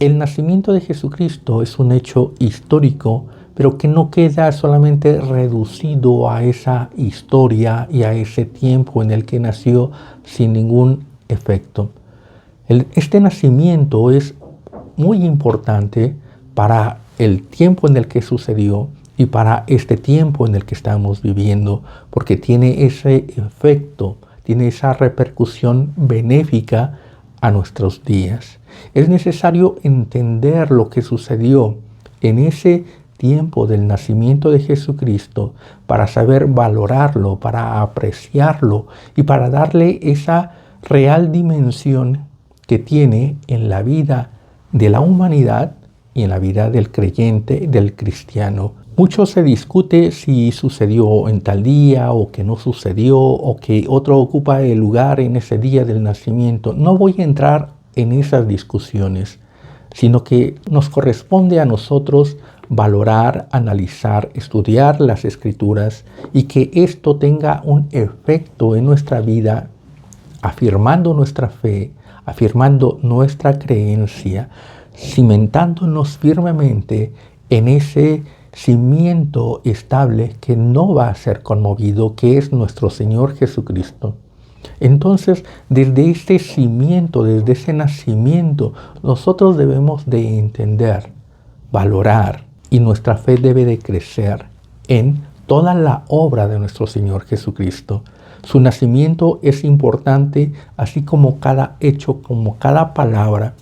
el nacimiento de Jesucristo es un hecho histórico, pero que no queda solamente reducido a esa historia y a ese tiempo en el que nació sin ningún efecto. Este nacimiento es muy importante para el tiempo en el que sucedió y para este tiempo en el que estamos viviendo, porque tiene ese efecto, tiene esa repercusión benéfica a nuestros días. Es necesario entender lo que sucedió en ese tiempo del nacimiento de Jesucristo para saber valorarlo, para apreciarlo y para darle esa real dimensión que tiene en la vida de la humanidad y en la vida del creyente, del cristiano. Mucho se discute si sucedió en tal día o que no sucedió o que otro ocupa el lugar en ese día del nacimiento. No voy a entrar en esas discusiones, sino que nos corresponde a nosotros valorar, analizar, estudiar las Escrituras y que esto tenga un efecto en nuestra vida, afirmando nuestra fe, afirmando nuestra creencia, cimentándonos firmemente en ese cimiento estable que no va a ser conmovido, que es nuestro Señor Jesucristo. Entonces, desde este cimiento, desde ese nacimiento, nosotros debemos de entender, valorar, y nuestra fe debe de crecer en toda la obra de nuestro Señor Jesucristo. Su nacimiento es importante, así como cada hecho, como cada palabra,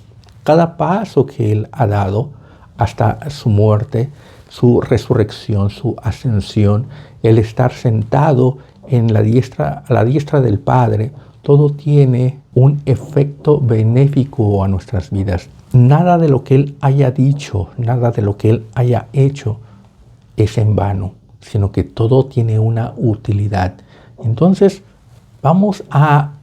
cada paso que Él ha dado hasta su muerte, su resurrección, su ascensión, el estar sentado a la diestra del Padre. Todo tiene un efecto benéfico a nuestras vidas. Nada de lo que Él haya dicho, nada de lo que Él haya hecho es en vano, sino que todo tiene una utilidad. Entonces, vamos a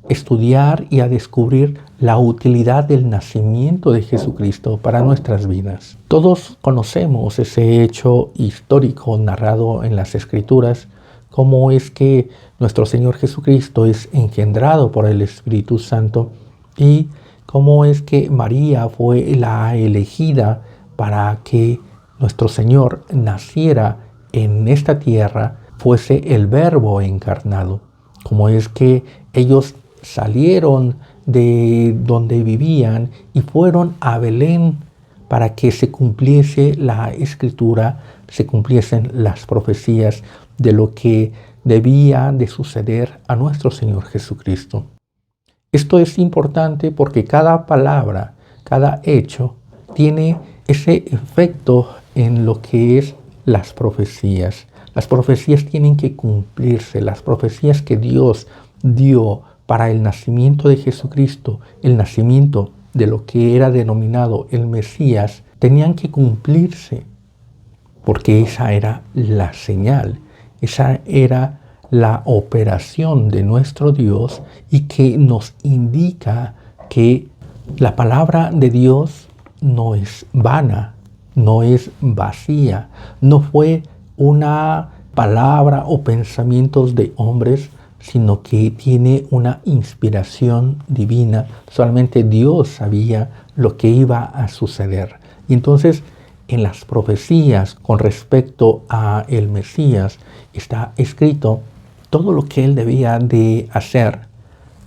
estudiar y a descubrir la utilidad del nacimiento de Jesucristo para nuestras vidas. Todos conocemos ese hecho histórico narrado en las Escrituras, cómo es que nuestro Señor Jesucristo es engendrado por el Espíritu Santo y cómo es que María fue la elegida para que nuestro Señor naciera en esta tierra, fuese el Verbo encarnado. Cómo es que ellos salieron de donde vivían y fueron a Belén para que se cumpliese la Escritura, se cumpliesen las profecías de lo que debía de suceder a nuestro Señor Jesucristo. Esto es importante porque cada palabra, cada hecho, tiene ese efecto en lo que es las profecías. Las profecías tienen que cumplirse, las profecías que Dios dio para el nacimiento de Jesucristo, el nacimiento de lo que era denominado el Mesías, tenían que cumplirse, porque esa era la señal, esa era la operación de nuestro Dios y que nos indica que la palabra de Dios no es vana, no es vacía, no fue una palabra o pensamientos de hombres, sino que tiene una inspiración divina. Solamente Dios sabía lo que iba a suceder. Y entonces, en las profecías con respecto a el Mesías está escrito todo lo que Él debía de hacer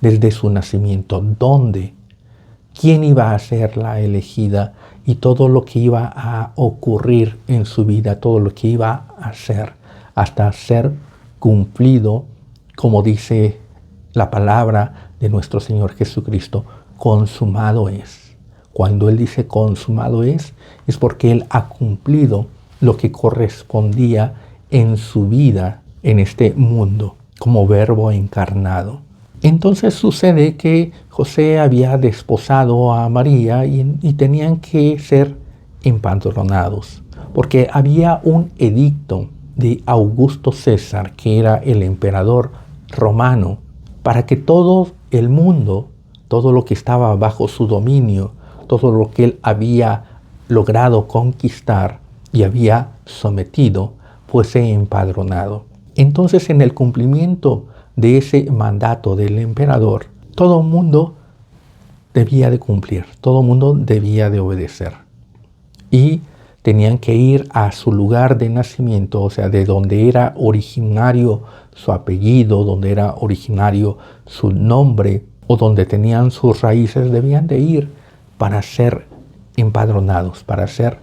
desde su nacimiento, dónde, quién iba a ser la elegida y todo lo que iba a ocurrir en su vida, todo lo que iba a hacer hasta ser cumplido, como dice la palabra de nuestro Señor Jesucristo, consumado es. Cuando Él dice consumado es porque Él ha cumplido lo que correspondía en su vida en este mundo como Verbo encarnado. Entonces sucede que José había desposado a María y tenían que ser empadronados, porque había un edicto de Augusto César, que era el emperador romano, para que todo el mundo, todo lo que estaba bajo su dominio, todo lo que él había logrado conquistar y había sometido, fuese empadronado. Entonces, en el cumplimiento de ese mandato del emperador, todo el mundo debía de cumplir, todo mundo debía de obedecer. Y tenían que ir a su lugar de nacimiento, o sea, de donde era originario su apellido, donde era originario su nombre o donde tenían sus raíces, debían de ir para ser empadronados, para ser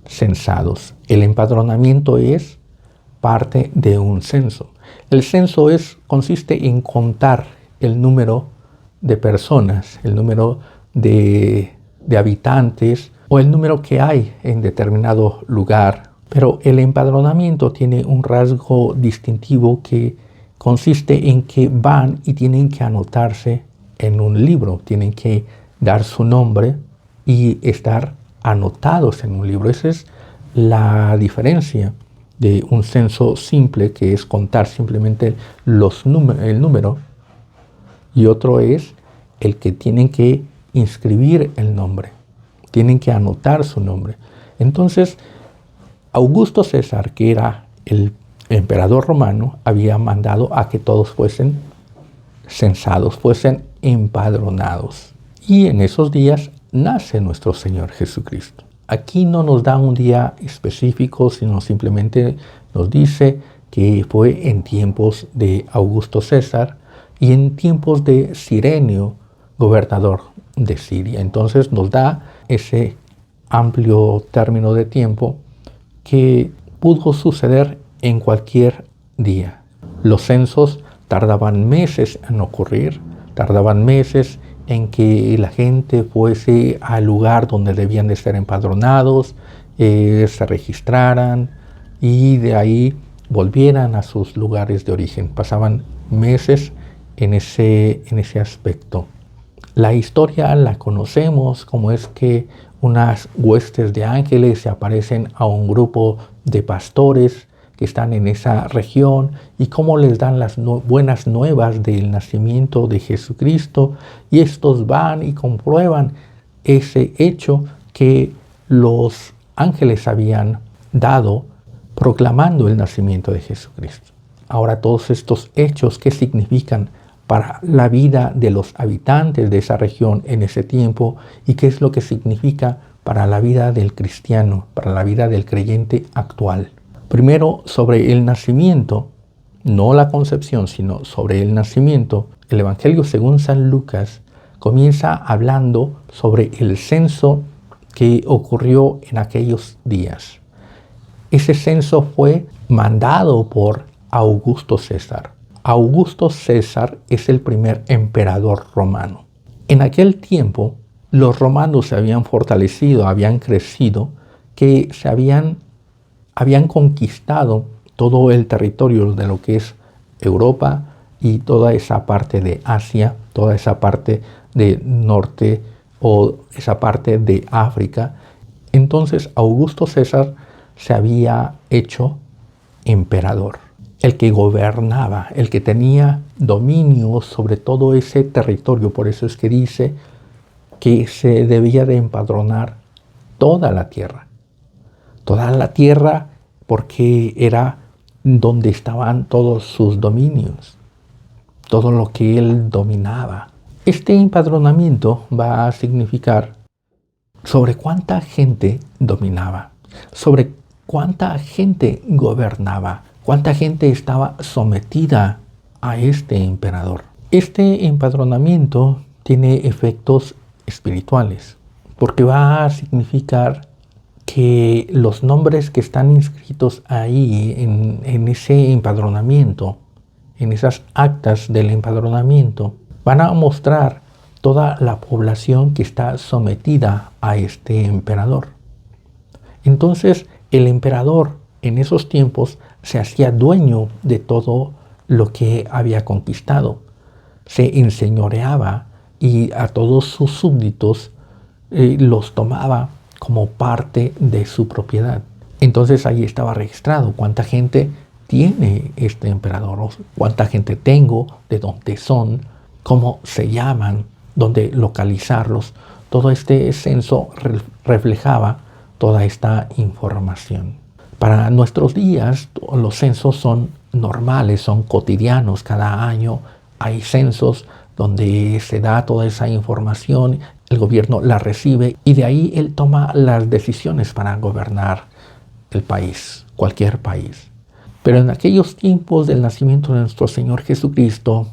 censados. El empadronamiento es parte de un censo. El censo consiste en contar el número de personas, el número de habitantes o el número que hay en determinado lugar. Pero el empadronamiento tiene un rasgo distintivo que consiste en que van y tienen que anotarse en un libro, tienen que dar su nombre y estar anotados en un libro. Esa es la diferencia de un censo simple, que es contar simplemente el número, y otro es el que tienen que inscribir el nombre, tienen que anotar su nombre. Entonces, Augusto César, que era el emperador romano, había mandado a que todos fuesen censados, fuesen empadronados. Y en esos días nace nuestro Señor Jesucristo. Aquí no nos da un día específico, sino simplemente nos dice que fue en tiempos de Augusto César y en tiempos de Cirenio, gobernador de Siria. Entonces nos da ese amplio término de tiempo que pudo suceder en cualquier día. Los censos tardaban meses en ocurrir, tardaban meses en que la gente fuese al lugar donde debían de ser empadronados, se registraran y de ahí volvieran a sus lugares de origen. Pasaban meses en ese aspecto. La historia la conocemos, como es que unas huestes de ángeles se aparecen a un grupo de pastores que están en esa región y cómo les dan las buenas nuevas del nacimiento de Jesucristo, y estos van y comprueban ese hecho que los ángeles habían dado proclamando el nacimiento de Jesucristo. Ahora, todos estos hechos, ¿qué significan para la vida de los habitantes de esa región en ese tiempo? ¿Y qué es lo que significa para la vida del cristiano, para la vida del creyente actual? Primero, sobre el nacimiento, no la concepción, sino sobre el nacimiento, el Evangelio según San Lucas comienza hablando sobre el censo que ocurrió en aquellos días. Ese censo fue mandado por Augusto César. Augusto César es el primer emperador romano. En aquel tiempo, los romanos se habían fortalecido, habían crecido, que se habían conquistado todo el territorio de lo que es Europa y toda esa parte de Asia, toda esa parte de norte o esa parte de África. Entonces Augusto César se había hecho emperador, el que gobernaba, el que tenía dominio sobre todo ese territorio. Por eso es que dice que se debía de empadronar toda la tierra, porque era donde estaban todos sus dominios, todo lo que él dominaba. Este empadronamiento va a significar sobre cuánta gente dominaba, sobre cuánta gente gobernaba, cuánta gente estaba sometida a este emperador. Este empadronamiento tiene efectos espirituales, porque va a significar que los nombres que están inscritos ahí en ese empadronamiento, en esas actas del empadronamiento, van a mostrar toda la población que está sometida a este emperador. Entonces, el emperador en esos tiempos se hacía dueño de todo lo que había conquistado. Se enseñoreaba y a todos sus súbditos los tomaba como parte de su propiedad. Entonces ahí estaba registrado cuánta gente tiene este emperador, cuánta gente tengo, de dónde son, cómo se llaman, dónde localizarlos. Todo este censo reflejaba toda esta información. Para nuestros días, los censos son normales, son cotidianos. Cada año hay censos donde se da toda esa información el gobierno la recibe y de ahí él toma las decisiones para gobernar el país, cualquier país. Pero en aquellos tiempos del nacimiento de nuestro Señor Jesucristo,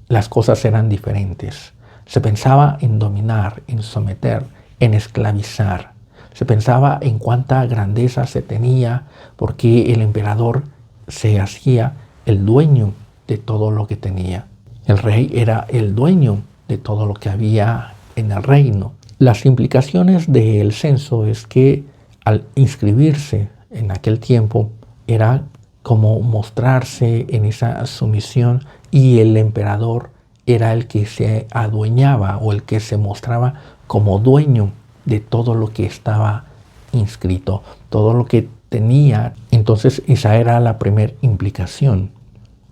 las cosas eran diferentes. Se pensaba en dominar, en someter, en esclavizar. Se pensaba en cuánta grandeza se tenía porque el emperador se hacía el dueño de todo lo que tenía. El rey era el dueño de todo lo que había en el reino. Las implicaciones del censo es que al inscribirse en aquel tiempo era como mostrarse en esa sumisión y el emperador era el que se adueñaba o el que se mostraba como dueño de todo lo que estaba inscrito, todo lo que tenía. Entonces esa era la primera implicación.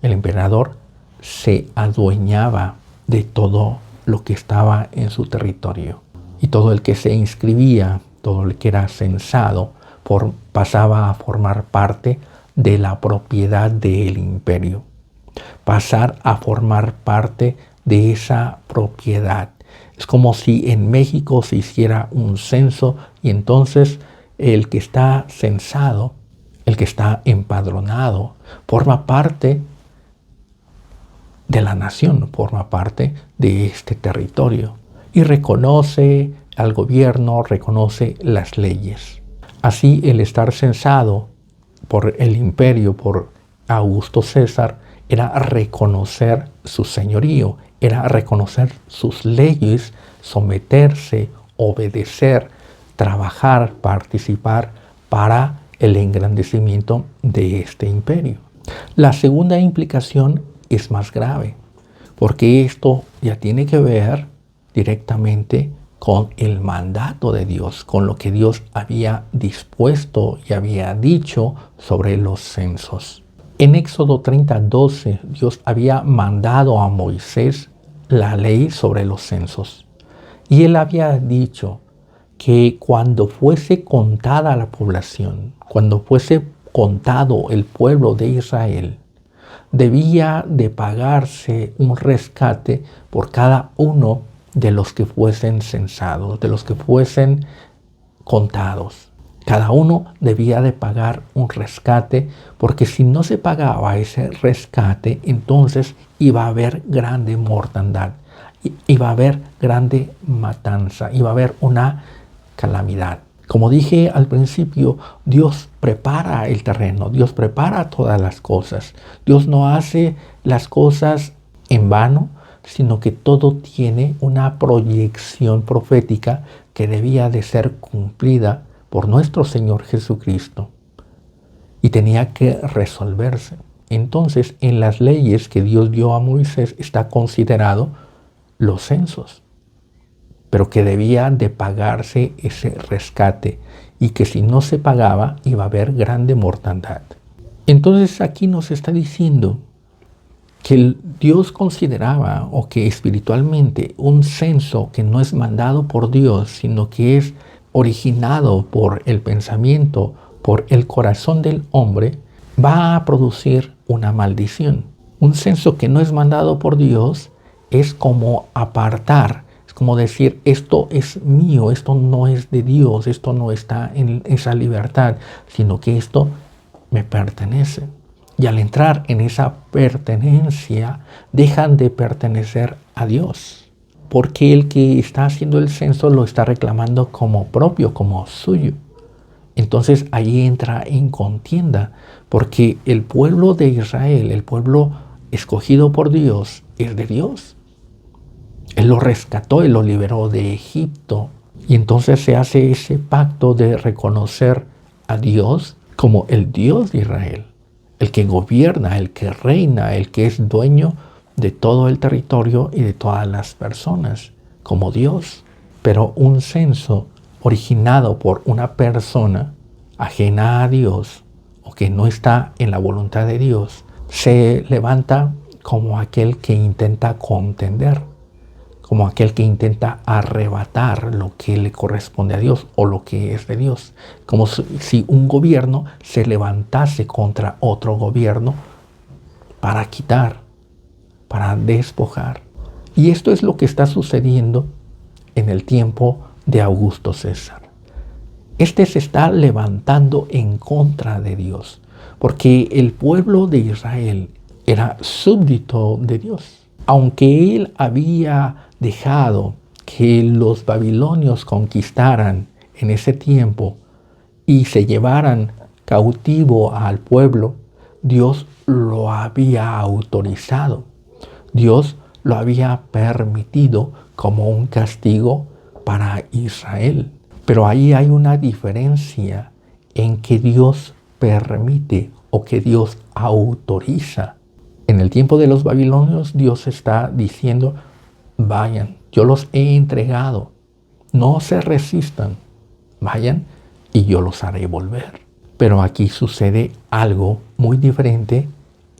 El emperador se adueñaba de todo lo que estaba en su territorio. Y todo el que se inscribía, todo el que era censado, pasaba a formar parte de la propiedad del imperio. Pasar a formar parte de esa propiedad. Es como si en México se hiciera un censo y entonces el que está censado, el que está empadronado, forma parte de la nación, forma parte de este territorio y reconoce al gobierno, reconoce las leyes. Así el estar censado por el imperio, por Augusto César, era reconocer su señorío, era reconocer sus leyes, someterse, obedecer, trabajar, participar para el engrandecimiento de este imperio. La segunda implicación es más grave, porque esto ya tiene que ver directamente con el mandato de Dios, con lo que Dios había dispuesto y había dicho sobre los censos. En Éxodo 30:12, Dios había mandado a Moisés la ley sobre los censos. Y él había dicho que cuando fuese contada la población, cuando fuese contado el pueblo de Israel, debía de pagarse un rescate por cada uno de los que fuesen censados, de los que fuesen contados. Cada uno debía de pagar un rescate, porque si no se pagaba ese rescate, entonces iba a haber grande mortandad, iba a haber grande matanza, iba a haber una calamidad. Como dije al principio, Dios prepara el terreno, Dios prepara todas las cosas. Dios no hace las cosas en vano, sino que todo tiene una proyección profética que debía de ser cumplida por nuestro Señor Jesucristo y tenía que resolverse. Entonces, en las leyes que Dios dio a Moisés está considerado los censos, pero que debía de pagarse ese rescate y que si no se pagaba iba a haber grande mortandad. Entonces aquí nos está diciendo que Dios consideraba, o que espiritualmente un censo que no es mandado por Dios, sino que es originado por el pensamiento, por el corazón del hombre, va a producir una maldición. Un censo que no es mandado por Dios es como apartar, es como decir, esto es mío, esto no es de Dios, esto no está en esa libertad, sino que esto me pertenece. Y al entrar en esa pertenencia, dejan de pertenecer a Dios, porque el que está haciendo el censo lo está reclamando como propio, como suyo. Entonces ahí entra en contienda, porque el pueblo de Israel, el pueblo escogido por Dios, es de Dios. Él lo rescató, Él lo liberó de Egipto. Y entonces se hace ese pacto de reconocer a Dios como el Dios de Israel, el que gobierna, el que reina, el que es dueño de todo el territorio y de todas las personas, como Dios. Pero un censo originado por una persona ajena a Dios o que no está en la voluntad de Dios, se levanta como aquel que intenta contender, como aquel que intenta arrebatar lo que le corresponde a Dios o lo que es de Dios. Como si un gobierno se levantase contra otro gobierno para quitar, para despojar. Y esto es lo que está sucediendo en el tiempo de Augusto César. Este se está levantando en contra de Dios, porque el pueblo de Israel era súbdito de Dios. Aunque él había dejado que los babilonios conquistaran en ese tiempo y se llevaran cautivo al pueblo, Dios lo había autorizado. Dios lo había permitido como un castigo para Israel. Pero ahí hay una diferencia en que Dios permite o que Dios autoriza. En el tiempo de los babilonios, Dios está diciendo, vayan, yo los he entregado, no se resistan, vayan y yo los haré volver. Pero aquí sucede algo muy diferente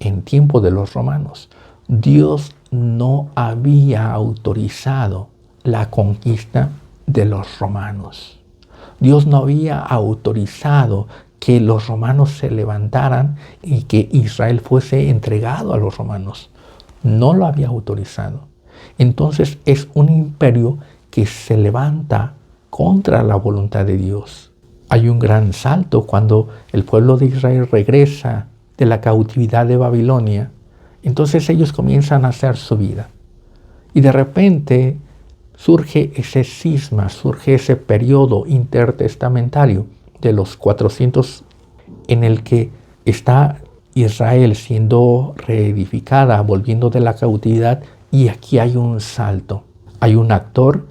en tiempo de los romanos. Dios no había autorizado la conquista de los romanos. Dios no había autorizado que los romanos se levantaran y que Israel fuese entregado a los romanos. No lo había autorizado. Entonces es un imperio que se levanta contra la voluntad de Dios. Hay un gran salto cuando el pueblo de Israel regresa de la cautividad de Babilonia. Entonces ellos comienzan a hacer su vida. Y de repente surge ese cisma, surge ese periodo intertestamentario de los 400 en el que está Israel siendo reedificada, volviendo de la cautividad, y aquí hay un salto. Hay un actor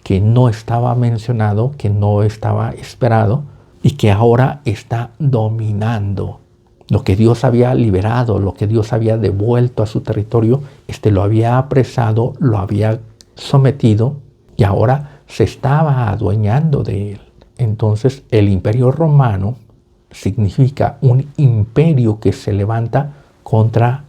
que no estaba mencionado, que no estaba esperado y que ahora está dominando. Lo que Dios había liberado, lo que Dios había devuelto a su territorio, lo había apresado, lo había sometido y ahora se estaba adueñando de él. Entonces el imperio romano significa un imperio que se levanta contra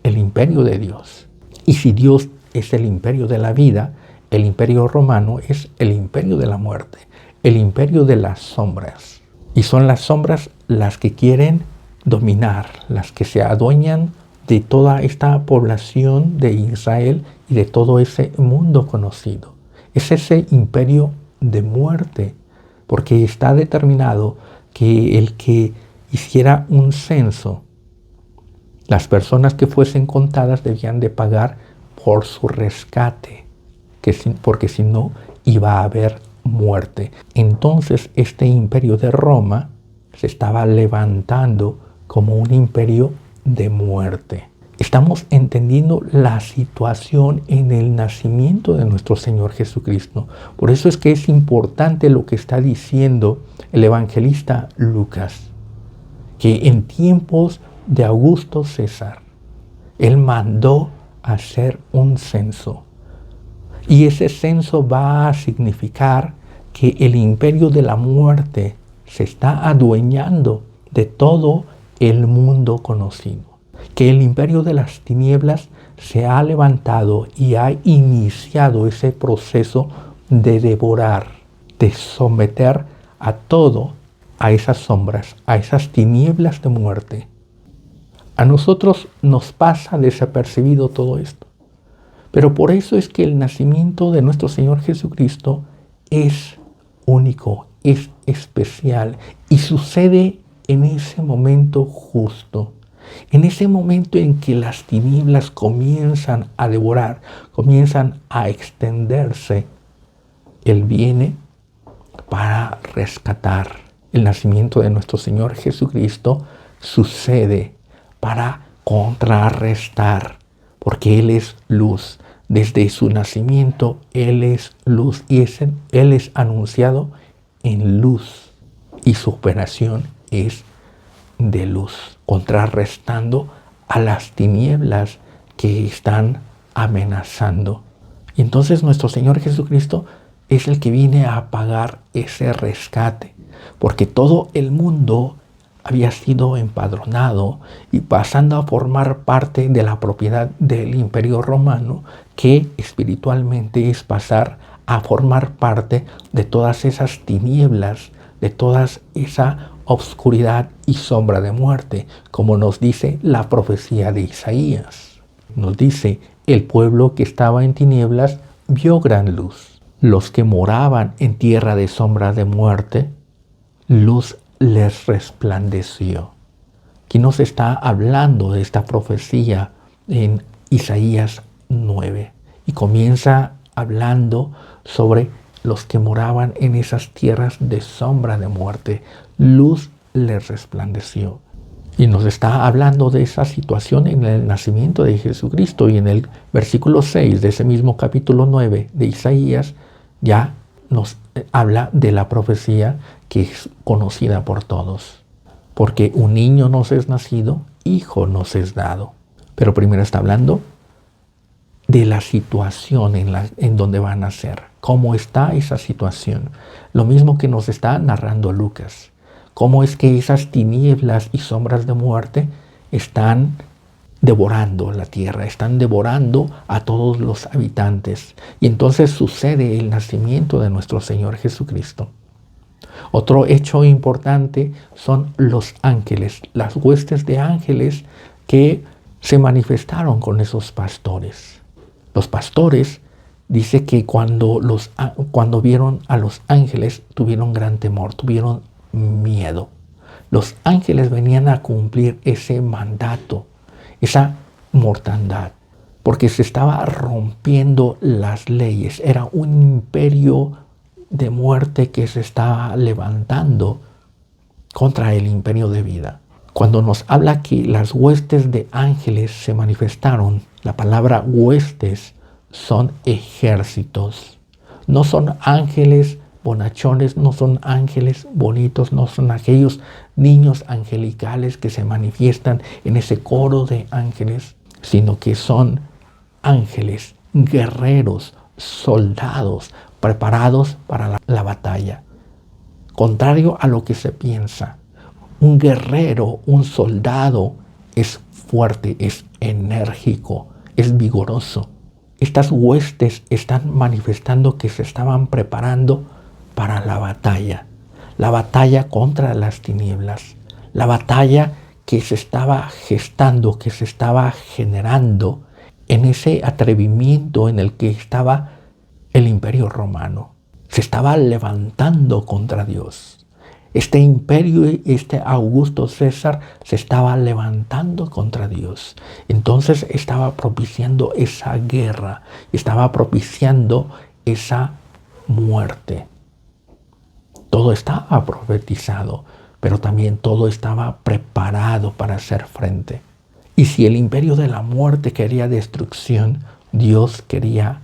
el imperio de Dios. Y si Dios es el imperio de la vida, el imperio romano es el imperio de la muerte, el imperio de las sombras. Y son las sombras las que quieren dominar, las que se adueñan de toda esta población de Israel y de todo ese mundo conocido. Es ese imperio de muerte, porque está determinado que el que hiciera un censo, las personas que fuesen contadas debían de pagar por su rescate, porque si no iba a haber muerte. Entonces este imperio de Roma se estaba levantando como un imperio de muerte. Estamos entendiendo la situación en el nacimiento de nuestro Señor Jesucristo. Por eso es que es importante lo que está diciendo el evangelista Lucas, que en tiempos de Augusto César, él mandó hacer un censo. Y ese censo va a significar que el imperio de la muerte se está adueñando de todo el mundo conocido. Que el imperio de las tinieblas se ha levantado y ha iniciado ese proceso de devorar, de someter a todo, a esas sombras, a esas tinieblas de muerte. A nosotros nos pasa desapercibido todo esto. Pero por eso es que el nacimiento de nuestro Señor Jesucristo es único, es especial y sucede en ese momento justo. En ese momento en que las tinieblas comienzan a devorar, comienzan a extenderse, Él viene para rescatar. El nacimiento de nuestro Señor Jesucristo sucede para contrarrestar, porque Él es luz. Desde su nacimiento Él es luz y Él es anunciado en luz y su operación es de luz, contrarrestando a las tinieblas que están amenazando. Y entonces nuestro Señor Jesucristo es el que viene a pagar ese rescate, porque todo el mundo había sido empadronado y pasando a formar parte de la propiedad del Imperio Romano, que espiritualmente es pasar a formar parte de todas esas tinieblas, de toda esa oscuridad y sombra de muerte, como nos dice la profecía de Isaías. Nos dice, el pueblo que estaba en tinieblas vio gran luz. los que moraban en tierra de sombra de muerte, luz les resplandeció. Aquí nos está hablando de esta profecía en Isaías 9 y comienza hablando sobre los que moraban en esas tierras de sombra de muerte. Luz les resplandeció. Y nos está hablando de esa situación en el nacimiento de Jesucristo. Y en el versículo 6 de ese mismo capítulo 9 de Isaías ya nos habla de la profecía que es conocida por todos. Porque un niño nos es nacido, hijo nos es dado. Pero primero está hablando de la situación en donde va a nacer. ¿Cómo está esa situación? Lo mismo que nos está narrando Lucas. Cómo es que esas tinieblas y sombras de muerte están devorando la tierra, están devorando a todos los habitantes. Y entonces sucede el nacimiento de nuestro Señor Jesucristo. Otro hecho importante son los ángeles, las huestes de ángeles que se manifestaron con esos pastores. Los pastores dice que cuando vieron a los ángeles tuvieron gran temor, tuvieron miedo. Los ángeles venían a cumplir ese mandato, esa mortandad, porque se estaba rompiendo las leyes. Era un imperio de muerte que se estaba levantando contra el imperio de vida. Cuando nos habla que las huestes de ángeles se manifestaron, la palabra huestes son ejércitos. No son ángeles bonachones, no son ángeles bonitos, no son aquellos niños angelicales que se manifiestan en ese coro de ángeles, sino que son ángeles, guerreros, soldados, preparados para la batalla. Contrario a lo que se piensa, un guerrero, un soldado es fuerte, es enérgico, es vigoroso. Estas huestes están manifestando que se estaban preparando para la batalla contra las tinieblas, la batalla que se estaba gestando, que se estaba generando en ese atrevimiento en el que estaba el imperio romano. Se estaba levantando contra Dios. Este imperio, este Augusto César, se estaba levantando contra Dios. Entonces estaba propiciando esa guerra, estaba propiciando esa muerte. Todo estaba profetizado, pero también todo estaba preparado para hacer frente. Y si el imperio de la muerte quería destrucción, Dios quería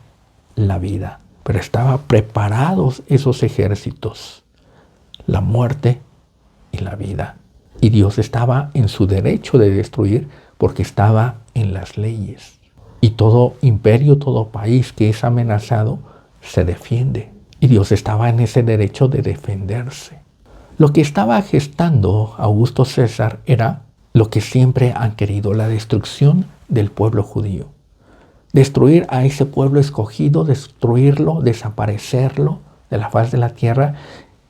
la vida. Pero estaban preparados esos ejércitos, la muerte y la vida. Y Dios estaba en su derecho de destruir porque estaba en las leyes. Y todo imperio, todo país que es amenazado, se defiende. Y Dios estaba en ese derecho de defenderse. Lo que estaba gestando Augusto César era lo que siempre han querido, la destrucción del pueblo judío. Destruir a ese pueblo escogido, destruirlo, desaparecerlo de la faz de la tierra,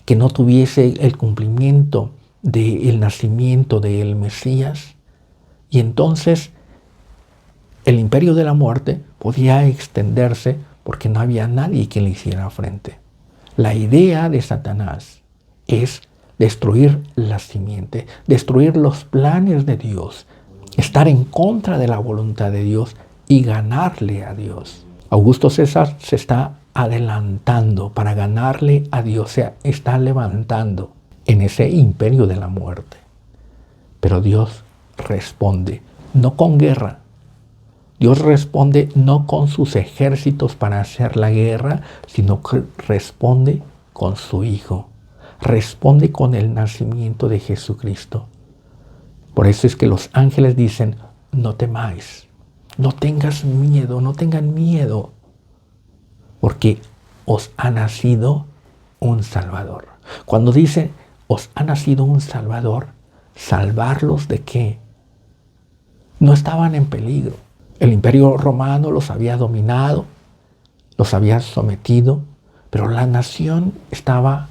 que no tuviese el cumplimiento del nacimiento del Mesías. Y entonces el imperio de la muerte podía extenderse porque no había nadie que le hiciera frente. La idea de Satanás es destruir la simiente, destruir los planes de Dios, estar en contra de la voluntad de Dios y ganarle a Dios. Augusto César se está adelantando para ganarle a Dios, se está levantando en ese imperio de la muerte. Pero Dios responde, no con guerra. Dios responde no con sus ejércitos para hacer la guerra, sino que responde con su Hijo. Responde con el nacimiento de Jesucristo. Por eso es que los ángeles dicen, no temáis, no tengas miedo, no tengan miedo, porque os ha nacido un Salvador. Cuando dice, os ha nacido un Salvador, ¿salvarlos de qué? No estaban en peligro. El imperio romano los había dominado, los había sometido, pero la nación estaba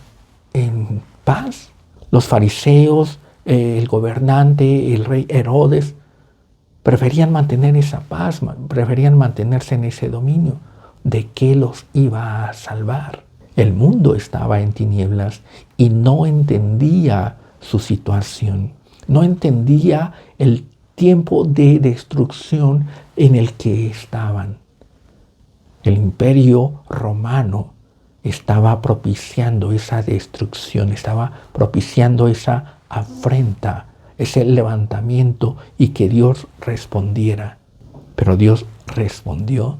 en paz. Los fariseos, el gobernante, el rey Herodes, preferían mantener esa paz, preferían mantenerse en ese dominio. de qué los iba a salvar. El mundo estaba en tinieblas y no entendía su situación, no entendía el tiempo de destrucción en el que estaban. El imperio romano estaba propiciando esa destrucción, estaba propiciando esa afrenta, ese levantamiento y que Dios respondiera. Pero Dios respondió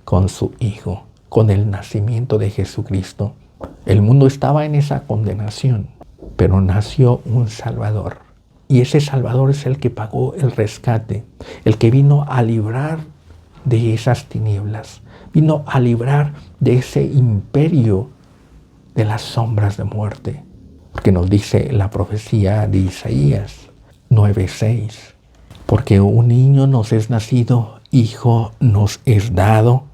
con su Hijo, con el nacimiento de Jesucristo. El mundo estaba en esa condenación, pero nació un Salvador. Y ese Salvador es el que pagó el rescate, el que vino a librar de esas tinieblas, vino a librar de ese imperio de las sombras de muerte. Porque nos dice la profecía de Isaías 9:6. Porque un niño nos es nacido, hijo nos es dado,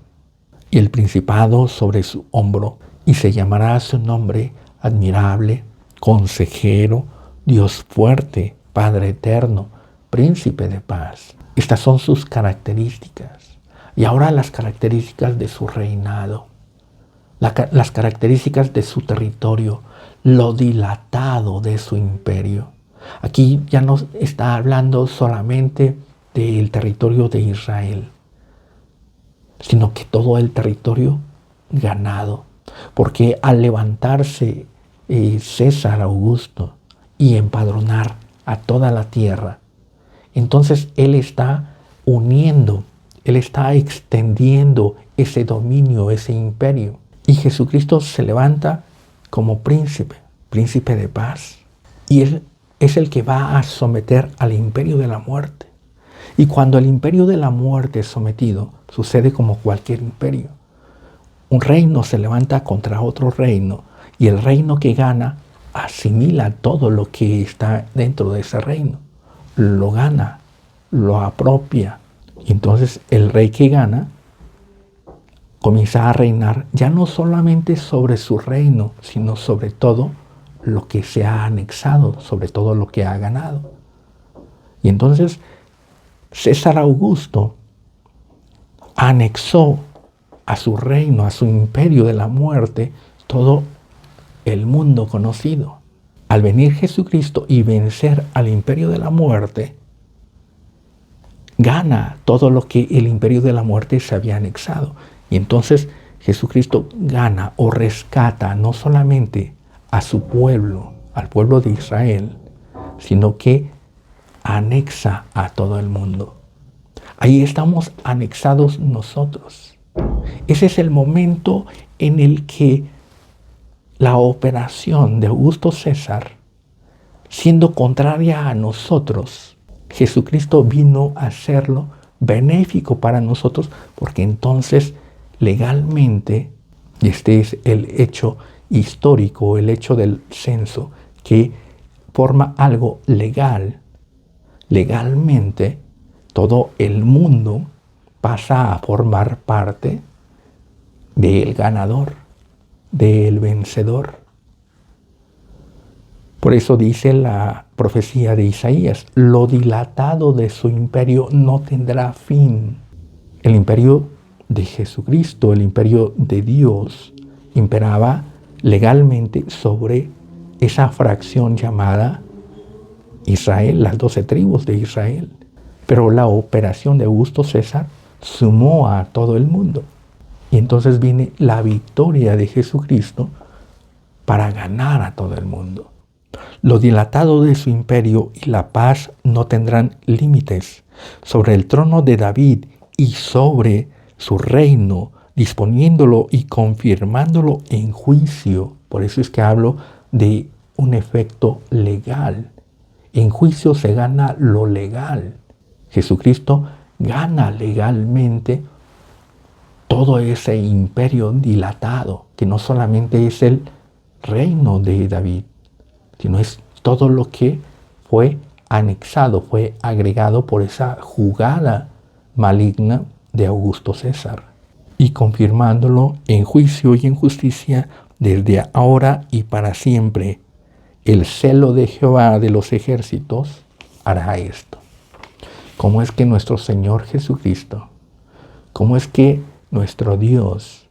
y el principado sobre su hombro, y se llamará su nombre admirable, consejero, Dios fuerte, Padre eterno, príncipe de paz. Estas son sus características. Y ahora las características de su reinado, las características de su territorio, lo dilatado de su imperio. Aquí ya no está hablando solamente del territorio de Israel, sino que todo el territorio ganado. Porque al levantarse César Augusto y empadronar a toda la tierra, entonces él está uniendo, él está extendiendo ese dominio, ese imperio. Y Jesucristo se levanta como príncipe, príncipe de paz. Y él es el que va a someter al imperio de la muerte. Y cuando el imperio de la muerte es sometido, sucede como cualquier imperio. Un reino se levanta contra otro reino y el reino que gana asimila todo lo que está dentro de ese reino. Lo gana, lo apropia. Y entonces el rey que gana comienza a reinar ya no solamente sobre su reino, sino sobre todo lo que se ha anexado, sobre todo lo que ha ganado. Y entonces César Augusto anexó a su reino, a su imperio de la muerte, todo el mundo conocido. Al venir Jesucristo y vencer al imperio de la muerte, gana todo lo que el imperio de la muerte se había anexado. Y entonces Jesucristo gana o rescata no solamente a su pueblo, al pueblo de Israel, sino que anexa a todo el mundo. Ahí estamos anexados nosotros. Ese es el momento en el que la operación de Augusto César, siendo contraria a nosotros, Jesucristo vino a hacerlo benéfico para nosotros, porque entonces legalmente, y este es el hecho histórico, el hecho del censo, que forma algo legal, legalmente, todo el mundo pasa a formar parte del ganador, del vencedor. Por eso dice la profecía de Isaías, lo dilatado de su imperio no tendrá fin. El imperio de Jesucristo, el imperio de Dios, imperaba legalmente sobre esa fracción llamada Israel, las 12 tribus de Israel. Pero la operación de Augusto César sumó a todo el mundo. Y entonces viene la victoria de Jesucristo para ganar a todo el mundo. Lo dilatado de su imperio y la paz no tendrán límites sobre el trono de David y sobre su reino, disponiéndolo y confirmándolo en juicio. Por eso es que hablo de un efecto legal. En juicio se gana lo legal. Jesucristo gana legalmente todo ese imperio dilatado, que no solamente es el reino de David, sino es todo lo que fue anexado, fue agregado por esa jugada maligna de Augusto César, y confirmándolo en juicio y en justicia desde ahora y para siempre. El celo de Jehová de los ejércitos hará esto. ¿Cómo es que nuestro Señor Jesucristo, cómo es que nuestro Dios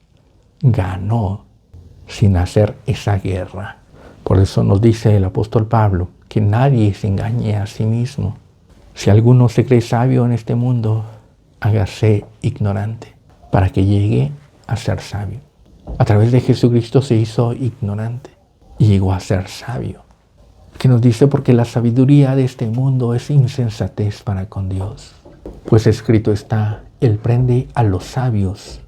ganó sin hacer esa guerra. Por eso nos dice el apóstol Pablo que nadie se engañe a sí mismo. Si alguno se cree sabio en este mundo, hágase ignorante para que llegue a ser sabio. A través de Jesucristo se hizo ignorante y llegó a ser sabio. Que nos dice porque la sabiduría de este mundo es insensatez para con Dios. Pues escrito está, Él prende a los sabios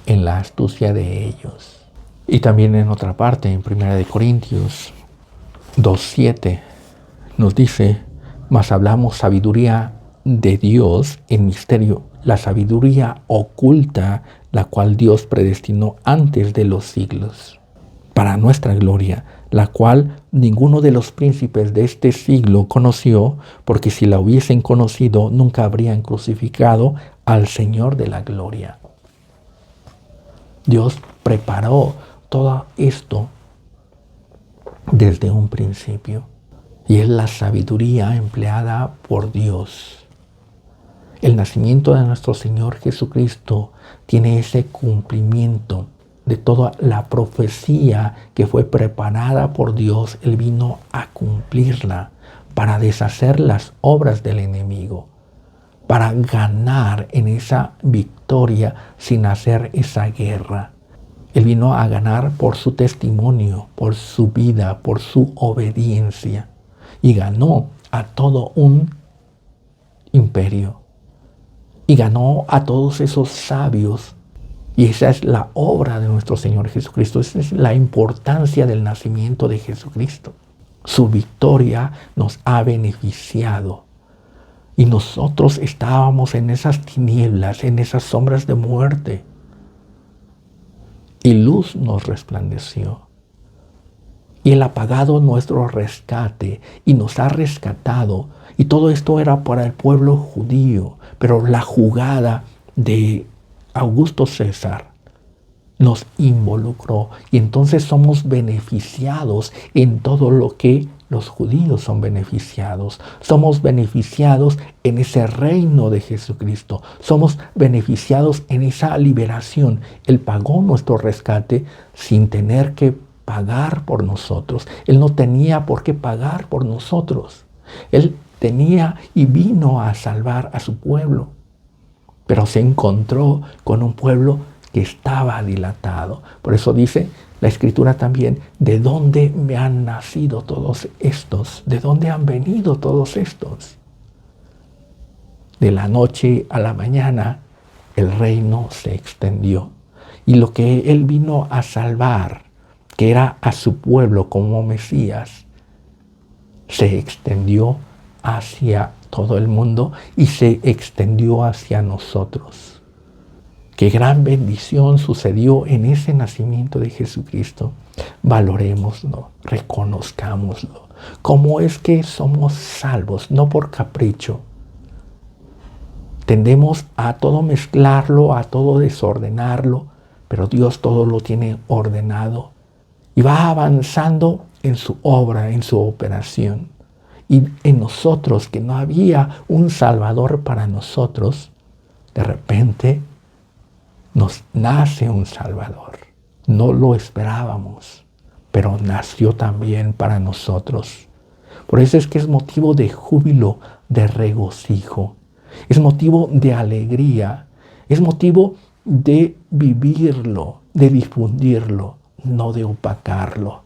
en la astucia de ellos. Y también en otra parte, en 1 Corintios 2:7, nos dice, mas hablamos sabiduría de Dios en misterio, la sabiduría oculta, la cual Dios predestinó antes de los siglos, para nuestra gloria, la cual ninguno de los príncipes de este siglo conoció, porque si la hubiesen conocido, nunca habrían crucificado al Señor de la gloria. Dios preparó todo esto desde un principio, y es la sabiduría empleada por Dios. El nacimiento de nuestro Señor Jesucristo tiene ese cumplimiento de toda la profecía que fue preparada por Dios. Él vino a cumplirla para deshacer las obras del enemigo, para ganar en esa victoria sin hacer esa guerra. Él vino a ganar por su testimonio, por su vida, por su obediencia, y ganó a todo un imperio. Y ganó a todos esos sabios. Y esa es la obra de nuestro Señor Jesucristo. Esa es la importancia del nacimiento de Jesucristo. Su victoria nos ha beneficiado. Y nosotros estábamos en esas tinieblas, en esas sombras de muerte. Y luz nos resplandeció. Y Él ha pagado nuestro rescate y nos ha rescatado. Y todo esto era para el pueblo judío. Pero la jugada de Augusto César nos involucró. Y entonces somos beneficiados en todo lo que los judíos son beneficiados. Somos beneficiados en ese reino de Jesucristo. Somos beneficiados en esa liberación. Él pagó nuestro rescate sin tener que pagar por nosotros. Él no tenía por qué pagar por nosotros. Él tenía y vino a salvar a su pueblo. Pero se encontró con un pueblo que estaba dilatado. Por eso dice la Escritura también, ¿de dónde me han nacido todos estos? ¿De dónde han venido todos estos? De la noche a la mañana el reino se extendió. Y lo que Él vino a salvar, que era a su pueblo como Mesías, se extendió hacia todo el mundo y se extendió hacia nosotros. Qué gran bendición sucedió en ese nacimiento de Jesucristo. Valorémoslo, reconozcámoslo. ¿Cómo es que somos salvos? No por capricho. Tendemos a todo mezclarlo, a todo desordenarlo, pero Dios todo lo tiene ordenado y va avanzando en su obra, en su operación. Y en nosotros, que no había un Salvador para nosotros, de repente nos nace un Salvador. No lo esperábamos, pero nació también para nosotros. Por eso es que es motivo de júbilo, de regocijo. Es motivo de alegría. Es motivo de vivirlo, de difundirlo, no de opacarlo.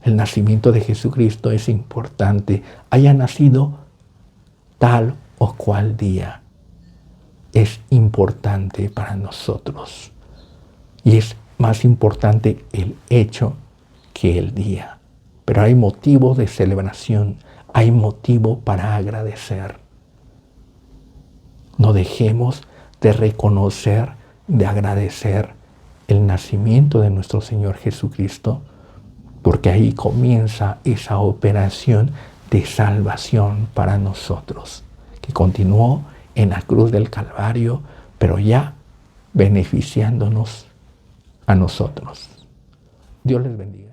El nacimiento de Jesucristo es importante, haya nacido tal o cual día. Es importante para nosotros. Y es más importante el hecho que el día. Pero hay motivo de celebración, hay motivo para agradecer. No dejemos de reconocer, de agradecer el nacimiento de nuestro Señor Jesucristo, porque ahí comienza esa operación de salvación para nosotros, que continuó en la cruz del Calvario, pero ya beneficiándonos a nosotros. Dios les bendiga.